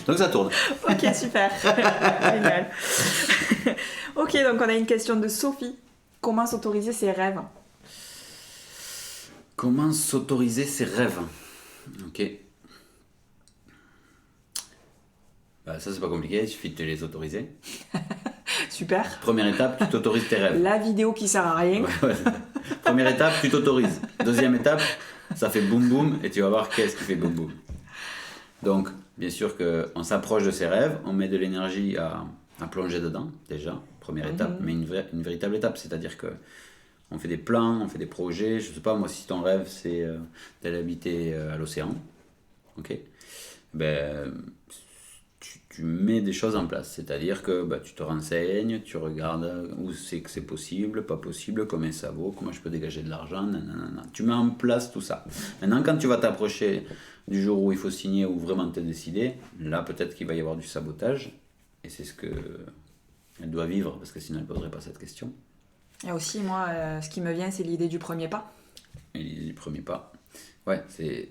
Donc ça tourne. Ok, super. Génial. Ok, donc on a une question de Sophie. Comment s'autoriser ses rêves? Comment s'autoriser ses rêves? Ok. Bah, ça c'est pas compliqué, il suffit de te les autoriser. Super. Première étape, tu t'autorises tes rêves. La vidéo qui sert à rien. Ouais. Première étape, tu t'autorises. Deuxième étape, ça fait boum boum et tu vas voir qu'est-ce qui fait boum boum. Donc, bien sûr qu'on s'approche de ses rêves, on met de l'énergie à plonger dedans, déjà, première étape, mais une véritable étape, c'est-à-dire que on fait des plans, on fait des projets, je sais pas, moi si ton rêve c'est d'aller habiter à l'océan, ok, ben, tu mets des choses en place, c'est-à-dire que tu te renseignes, tu regardes où c'est que c'est possible, pas possible, combien ça vaut, comment je peux dégager de l'argent, nanana. Tu mets en place tout ça. Maintenant, quand tu vas t'approcher du jour où il faut signer, où vraiment tu es décidé, là peut-être qu'il va y avoir du sabotage, et c'est ce que elle doit vivre, parce que sinon elle ne poserait pas cette question. Et aussi, moi, ce qui me vient, c'est l'idée du premier pas. Et l'idée du premier pas, ouais, c'est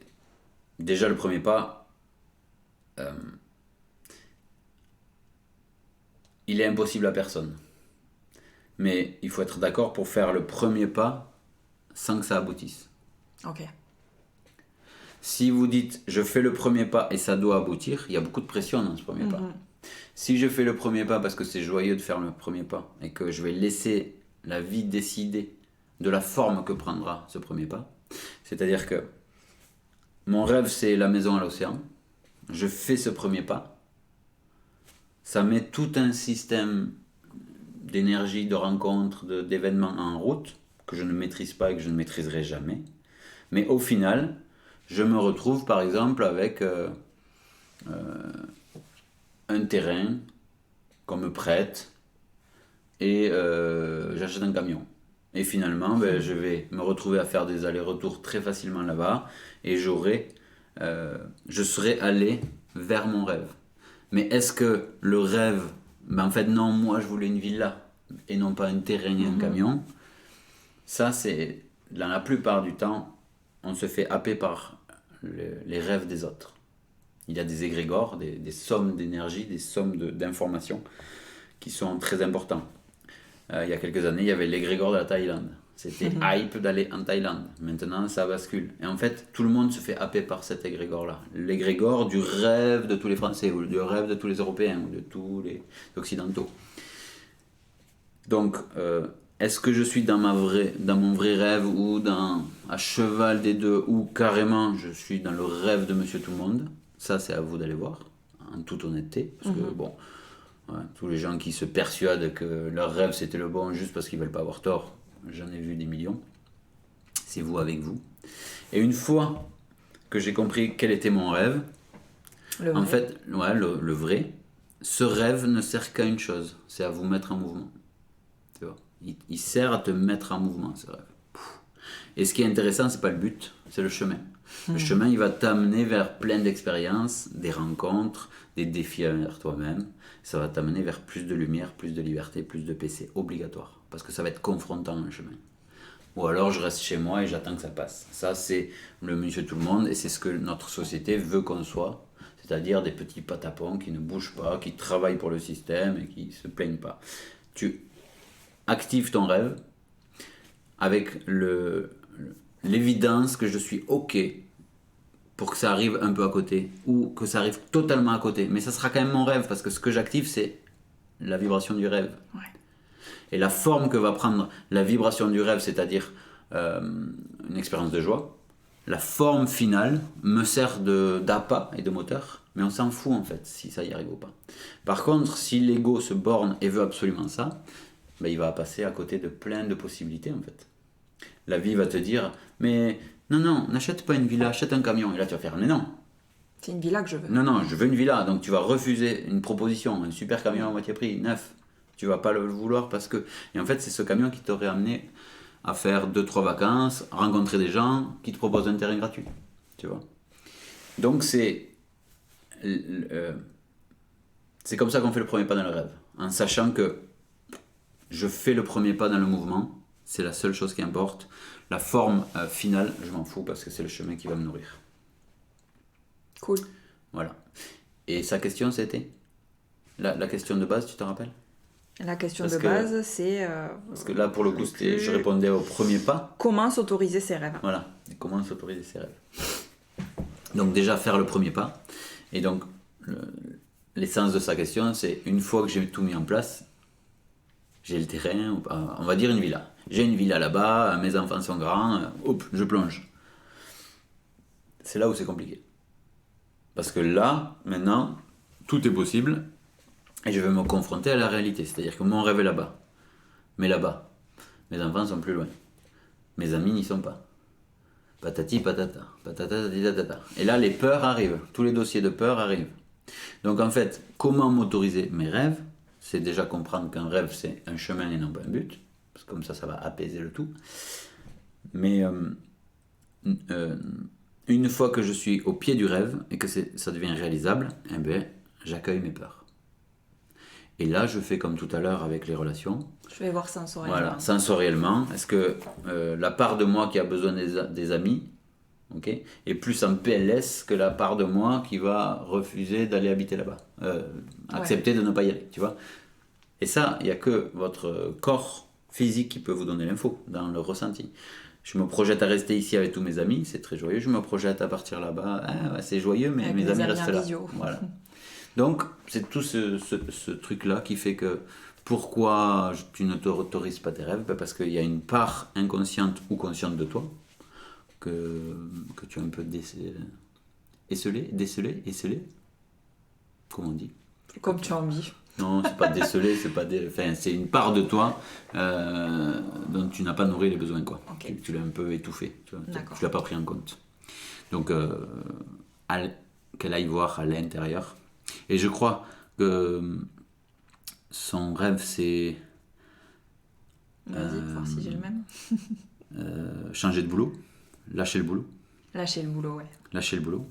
déjà le premier pas. Il est impossible à personne. Mais il faut être d'accord pour faire le premier pas sans que ça aboutisse. Ok. Si vous dites je fais le premier pas et ça doit aboutir, il y a beaucoup de pression dans ce premier pas. Si je fais le premier pas parce que c'est joyeux de faire le premier pas et que je vais laisser la vie décider de la forme que prendra ce premier pas, c'est-à-dire que mon rêve c'est la maison à l'océan, je fais ce premier pas, ça met tout un système d'énergie, de rencontres, d'événements en route que je ne maîtrise pas et que je ne maîtriserai jamais. Mais au final, je me retrouve par exemple avec un terrain qu'on me prête et j'achète un camion. Et finalement, je vais me retrouver à faire des allers-retours très facilement là-bas et je serai allé vers mon rêve. Mais est-ce que le rêve, en fait non, moi je voulais une villa et non pas un terrain et un camion. Ça c'est, dans la plupart du temps, on se fait happer par les rêves des autres. Il y a des égrégores, des sommes d'énergie, des sommes d'informations qui sont très importants. Il y a quelques années, il y avait l'égrégore de la Thaïlande. C'était hype d'aller en Thaïlande. Maintenant, ça bascule. Et en fait, tout le monde se fait happer par cet égrégore-là. L'égrégore du rêve de tous les Français, ou du rêve de tous les Européens, ou de tous les Occidentaux. Donc, est-ce que je suis dans mon vrai rêve, ou à cheval des deux, ou carrément je suis dans le rêve de Monsieur Tout-le-Monde? Ça, c'est à vous d'aller voir, en toute honnêteté. Parce que, bon, ouais, tous les gens qui se persuadent que leur rêve c'était le bon juste parce qu'ils veulent pas avoir tort, j'en ai vu des millions. C'est vous avec vous. Et une fois que j'ai compris quel était mon rêve, en fait, ouais, le vrai, ce rêve ne sert qu'à une chose, c'est à vous mettre en mouvement. Tu vois, il sert à te mettre en mouvement, ce rêve. Et ce qui est intéressant, c'est pas le but, c'est le chemin. Le chemin, il va t'amener vers plein d'expériences, des rencontres, des défis envers toi-même. Ça va t'amener vers plus de lumière, plus de liberté, plus de paix. C'est obligatoire, parce que ça va être confrontant, le chemin. Ou alors je reste chez moi et j'attends que ça passe. Ça, c'est le Monsieur Tout-le-Monde, et c'est ce que notre société veut qu'on soit. C'est-à-dire des petits patapons qui ne bougent pas, qui travaillent pour le système et qui ne se plaignent pas. Tu actives ton rêve avec l'évidence que je suis OK pour que ça arrive un peu à côté, ou que ça arrive totalement à côté. Mais ça sera quand même mon rêve, parce que ce que j'active, c'est la vibration du rêve. Ouais. Et la forme que va prendre la vibration du rêve, c'est-à-dire une expérience de joie, la forme finale me sert d'appât et de moteur, mais on s'en fout en fait si ça y arrive ou pas. Par contre, si l'ego se borne et veut absolument ça, il va passer à côté de plein de possibilités en fait. La vie va te dire, mais non, n'achète pas une villa, achète un camion. Et là tu vas faire, mais non. C'est une villa que je veux. Non, je veux une villa. Donc tu vas refuser une proposition, un super camion à moitié prix, neuf. Tu vas pas le vouloir parce que... Et en fait, c'est ce camion qui t'aurait amené à faire 2-3 vacances, rencontrer des gens qui te proposent un terrain gratuit. Tu vois. Donc c'est comme ça qu'on fait le premier pas dans le rêve. En sachant que je fais le premier pas dans le mouvement, c'est la seule chose qui importe. La forme finale, je m'en fous parce que c'est le chemin qui va me nourrir. Cool. Voilà. Et sa question, c'était la question de base, tu te rappelles? La question de base, c'est... parce que là, pour le coup, je répondais au premier pas. Comment s'autoriser ses rêves? Voilà, et comment s'autoriser ses rêves. Donc déjà, faire le premier pas. Et donc, l'essence de sa question, c'est une fois que j'ai tout mis en place, j'ai le terrain, on va dire une villa. J'ai une villa là-bas, mes enfants sont grands, hop, je plonge. C'est là où c'est compliqué. Parce que là, maintenant, tout est possible et je vais me confronter à la réalité. C'est-à-dire que mon rêve est là-bas. Mais là-bas, mes enfants sont plus loin. Mes amis n'y sont pas. Patati patata, patata tatata. Et là, les peurs arrivent. Tous les dossiers de peur arrivent. Donc en fait, comment m'autoriser mes rêves? C'est déjà comprendre qu'un rêve, c'est un chemin et non pas un but. Parce que comme ça va apaiser le tout. Mais une fois que je suis au pied du rêve et que ça devient réalisable, eh ben, j'accueille mes peurs. Et là, je fais comme tout à l'heure avec les relations. Je vais voir sensoriellement. Voilà, sensoriellement. Est-ce que la part de moi qui a besoin des amis, okay, est plus en PLS que la part de moi qui va refuser d'aller habiter là-bas, accepter de ne pas y aller, tu vois. Et ça, il n'y a que votre corps physique qui peut vous donner l'info, dans le ressenti. Je me projette à rester ici avec tous mes amis, c'est très joyeux. Je me projette à partir là-bas, c'est joyeux, mais mes amis restent là. Voilà. Donc, c'est tout ce truc-là qui fait que pourquoi tu ne t'autorises pas tes rêves? Parce qu'il y a une part inconsciente ou consciente de toi que tu as un peu décelé. Comment on dit? Comme tu as envie. Non, c'est pas décelé, c'est une part de toi dont tu n'as pas nourri les besoins, quoi. Okay. Tu l'as un peu étouffé, tu l'as pas pris en compte. Donc, qu'elle aille voir à l'intérieur. Et je crois que son rêve, c'est... Vas-y, voir si j'ai le même. Changer de boulot, lâcher le boulot. Lâcher le boulot, ouais. Lâcher le boulot.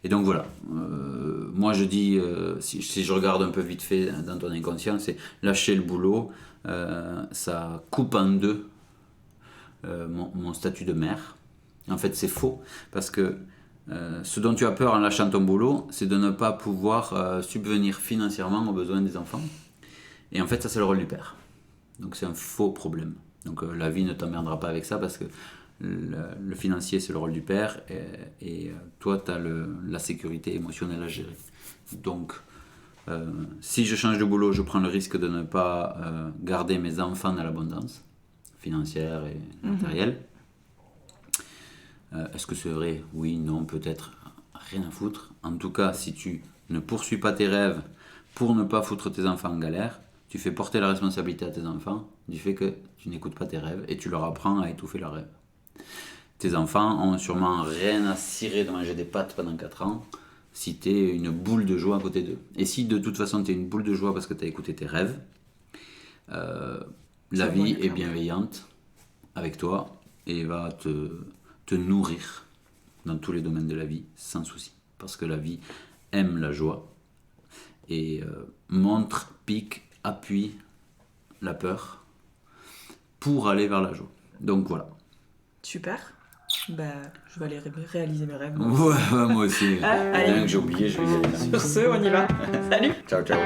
Et donc voilà, moi je dis, si je regarde un peu vite fait dans ton inconscient, c'est lâcher le boulot, ça coupe en deux mon statut de mère. En fait c'est faux, parce que ce dont tu as peur en lâchant ton boulot, c'est de ne pas pouvoir subvenir financièrement aux besoins des enfants. Et en fait ça c'est le rôle du père. Donc c'est un faux problème. Donc la vie ne t'emmerdera pas avec ça, parce que le financier c'est le rôle du père et toi tu as la sécurité émotionnelle à gérer. Donc si je change de boulot, je prends le risque de ne pas garder mes enfants dans l'abondance financière et matérielle. Est-ce que c'est vrai? Oui, non, peut-être, rien à foutre. En tout cas, si tu ne poursuis pas tes rêves pour ne pas foutre tes enfants en galère, tu fais porter la responsabilité à tes enfants du fait que tu n'écoutes pas tes rêves et tu leur apprends à étouffer leurs rêves. Tes enfants ont sûrement rien à cirer de manger des pâtes pendant 4 ans si tu es une boule de joie à côté d'eux. Et si de toute façon tu es une boule de joie parce que tu as écouté tes rêves, la vie est bienveillante avec toi et va te nourrir dans tous les domaines de la vie sans souci. Parce que la vie aime la joie et montre, pique, appuie la peur pour aller vers la joie. Donc voilà. Super. Bah, je vais aller réaliser mes rêves. Ouais, moi aussi. Rien que j'ai oublié, je vais y aller. Sur ce, on y va. Salut. Ciao, ciao.